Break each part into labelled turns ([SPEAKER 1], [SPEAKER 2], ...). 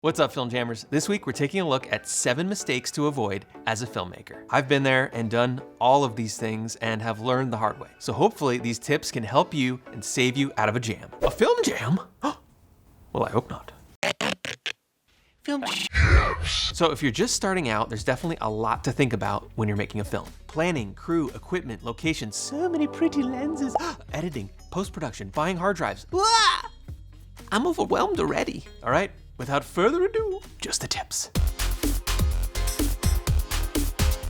[SPEAKER 1] What's up, Film Jammers? This week, we're taking a look at 7 mistakes to avoid as a filmmaker. I've been there and done all of these things and have learned the hard way. So hopefully these tips can help you and save you out of a jam. A film jam? Well, I hope not. Film jams. So if you're just starting out, there's definitely a lot to think about when you're making a film. Planning, crew, equipment, locations, so many pretty lenses, editing, post-production, buying hard drives. I'm overwhelmed already. All right, without further ado, just the tips.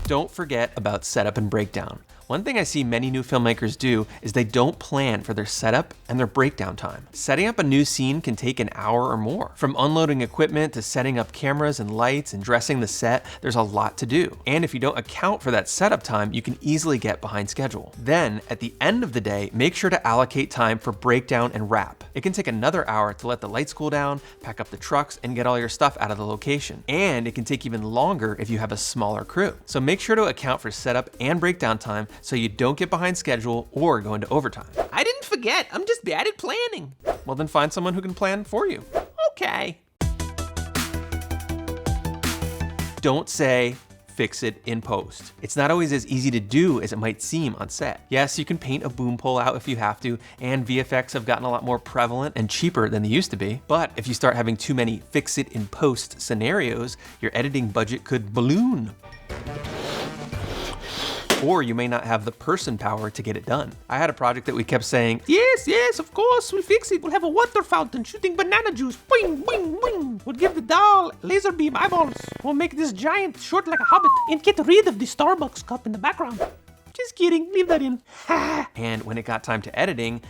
[SPEAKER 1] Don't forget about setup and breakdown. One thing I see many new filmmakers do is they don't plan for their setup and their breakdown time. Setting up a new scene can take an hour or more. From unloading equipment to setting up cameras and lights and dressing the set, there's a lot to do. And if you don't account for that setup time, you can easily get behind schedule. Then, at the end of the day, make sure to allocate time for breakdown and wrap. It can take another hour to let the lights cool down, pack up the trucks, and get all your stuff out of the location. And it can take even longer if you have a smaller crew. So make sure to account for setup and breakdown time so you don't get behind schedule or go into overtime. I didn't forget, I'm just bad at planning. Well, then find someone who can plan for you. Okay. Don't say, fix it in post. It's not always as easy to do as it might seem on set. Yes, you can paint a boom pole out if you have to, and VFX have gotten a lot more prevalent and cheaper than they used to be. But if you start having too many fix it in post scenarios, your editing budget could balloon. Or you may not have the person power to get it done. I had a project that we kept saying, yes, of course, we'll fix it. We'll have a water fountain shooting banana juice. Boing, boing, boing. We'll give the doll laser beam eyeballs. We'll make this giant short like a hobbit and get rid of the Starbucks cup in the background. Just kidding, leave that in. And when it got time to editing,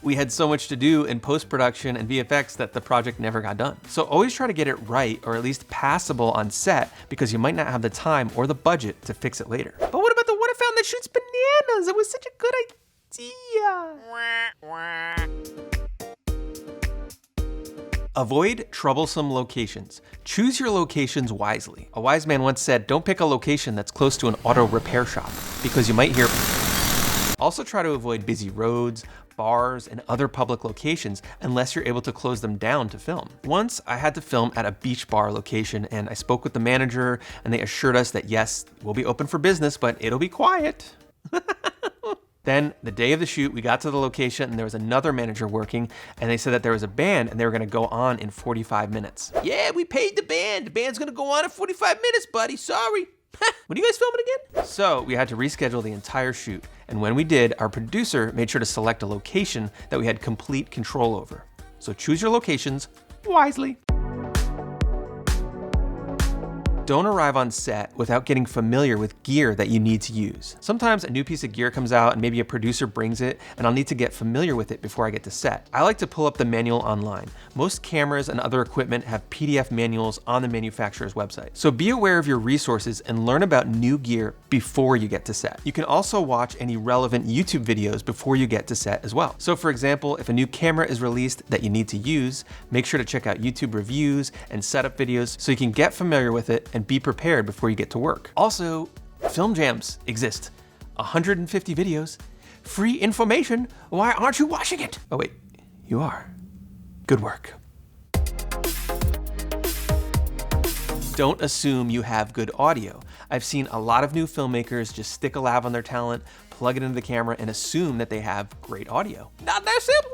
[SPEAKER 1] we had so much to do in post-production and VFX that the project never got done. So always try to get it right, or at least passable on set, because you might not have the time or the budget to fix it later. But what about the water fountain that shoots bananas? It was such a good idea. Avoid troublesome locations. Choose your locations wisely. A wise man once said, don't pick a location that's close to an auto repair shop, because you might hear. Also try to avoid busy roads, bars, and other public locations unless you're able to close them down to film. Once I had to film at a beach bar location, and I spoke with the manager and they assured us that yes, we'll be open for business, but it'll be quiet. Then the day of the shoot, we got to the location and there was another manager working, and they said that there was a band and they were gonna go on in 45 minutes. Yeah, we paid the band. The band's gonna go on in 45 minutes, buddy, sorry. When are you guys filming again? So we had to reschedule the entire shoot. And when we did, our producer made sure to select a location that we had complete control over. So choose your locations wisely. Don't arrive on set without getting familiar with gear that you need to use. Sometimes a new piece of gear comes out and maybe a producer brings it, and I'll need to get familiar with it before I get to set. I like to pull up the manual online. Most cameras and other equipment have PDF manuals on the manufacturer's website. So be aware of your resources and learn about new gear before you get to set. You can also watch any relevant YouTube videos before you get to set as well. So for example, if a new camera is released that you need to use, make sure to check out YouTube reviews and setup videos so you can get familiar with it and be prepared before you get to work. Also, film jams exist. 150 videos, free information. Why aren't you watching it? Oh wait, you are. Good work. Don't assume you have good audio. I've seen a lot of new filmmakers just stick a lav on their talent, plug it into the camera, and assume that they have great audio. Not that simple.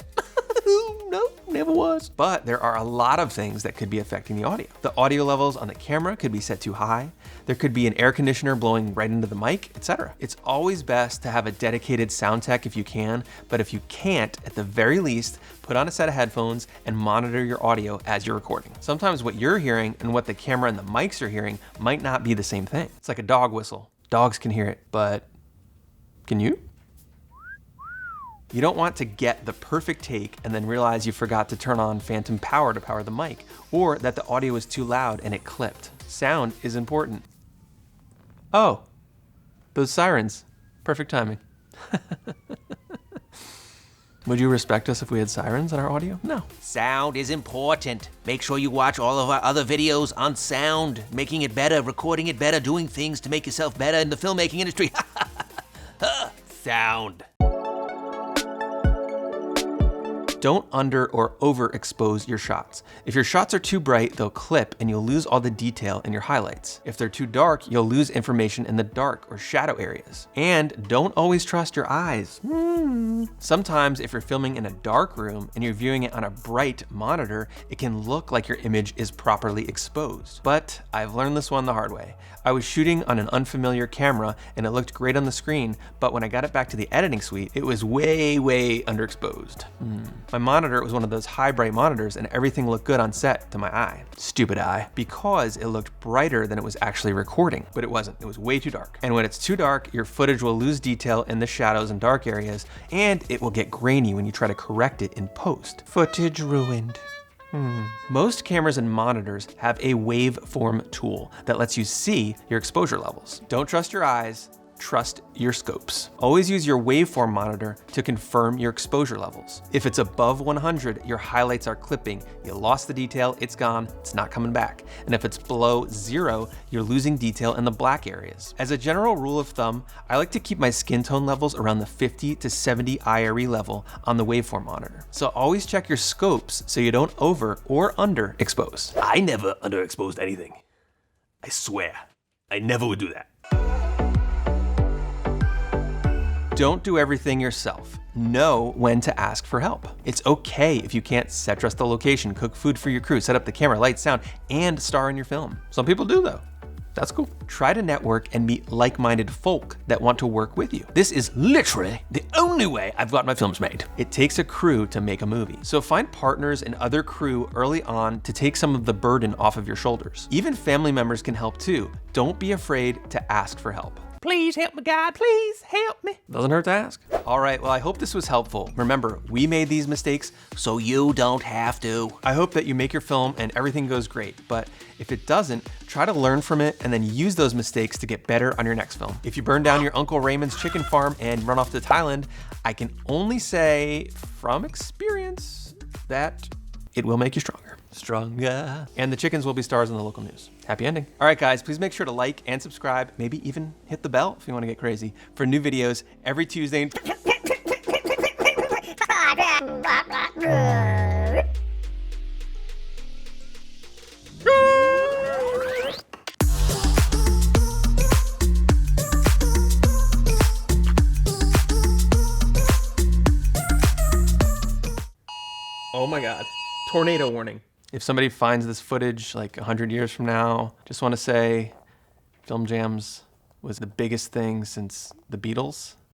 [SPEAKER 1] No, never was. But there are a lot of things that could be affecting the audio. The audio levels on the camera could be set too high. There could be an air conditioner blowing right into the mic, etc. It's always best to have a dedicated sound tech if you can, but if you can't, at the very least, put on a set of headphones and monitor your audio as you're recording. Sometimes what you're hearing and what the camera and the mics are hearing might not be the same thing. It's like a dog whistle. Dogs can hear it, but can you? You don't want to get the perfect take and then realize you forgot to turn on phantom power to power the mic, or that the audio was too loud and it clipped. Sound is important. Oh, those sirens. Perfect timing. Would you respect us if we had sirens in our audio? No.
[SPEAKER 2] Sound is important. Make sure you watch all of our other videos on sound, making it better, recording it better, doing things to make yourself better in the filmmaking industry. Sound.
[SPEAKER 1] Don't under or overexpose your shots. If your shots are too bright, they'll clip and you'll lose all the detail in your highlights. If they're too dark, you'll lose information in the dark or shadow areas. And don't always trust your eyes. Sometimes if you're filming in a dark room and you're viewing it on a bright monitor, it can look like your image is properly exposed. But I've learned this one the hard way. I was shooting on an unfamiliar camera and it looked great on the screen, but when I got it back to the editing suite, it was way underexposed. My monitor was one of those high bright monitors and everything looked good on set to my eye. Stupid eye. Because it looked brighter than it was actually recording, but it wasn't. It was way too dark. And when it's too dark, your footage will lose detail in the shadows and dark areas, and it will get grainy when you try to correct it in post. Footage ruined. Most cameras and monitors have a waveform tool that lets you see your exposure levels. Don't trust your eyes. Trust your scopes. Always use your waveform monitor to confirm your exposure levels. If it's above 100, your highlights are clipping. You lost the detail, it's gone, it's not coming back. And if it's below 0, you're losing detail in the black areas. As a general rule of thumb, I like to keep my skin tone levels around the 50 to 70 IRE level on the waveform monitor. So always check your scopes so you don't over or underexpose.
[SPEAKER 3] I never underexposed anything. I swear, I never would do that.
[SPEAKER 1] Don't do everything yourself. Know when to ask for help. It's okay if you can't set dress the location, cook food for your crew, set up the camera, light, sound, and star in your film. Some people do though. That's cool. Try to network and meet like-minded folk that want to work with you. This is literally the only way I've got my films made. It takes a crew to make a movie. So find partners and other crew early on to take some of the burden off of your shoulders. Even family members can help too. Don't be afraid to ask for help.
[SPEAKER 2] Please help me, God. Please help me.
[SPEAKER 1] Doesn't hurt to ask. All right, well, I hope this was helpful. Remember, we made these mistakes,
[SPEAKER 2] So you don't have to.
[SPEAKER 1] I hope that you make your film and everything goes great, but if it doesn't, try to learn from it and then use those mistakes to get better on your next film. If you burn down your Uncle Raymond's chicken farm and run off to Thailand, I can only say from experience that it will make you stronger. And the chickens will be stars in the local news. Happy ending. All right, guys, please make sure to like and subscribe, maybe even hit the bell if you want to get crazy, for new videos every Tuesday. Oh my God, tornado warning. If somebody finds this footage like 100 years from now, just want to say Film Jams was the biggest thing since the Beatles.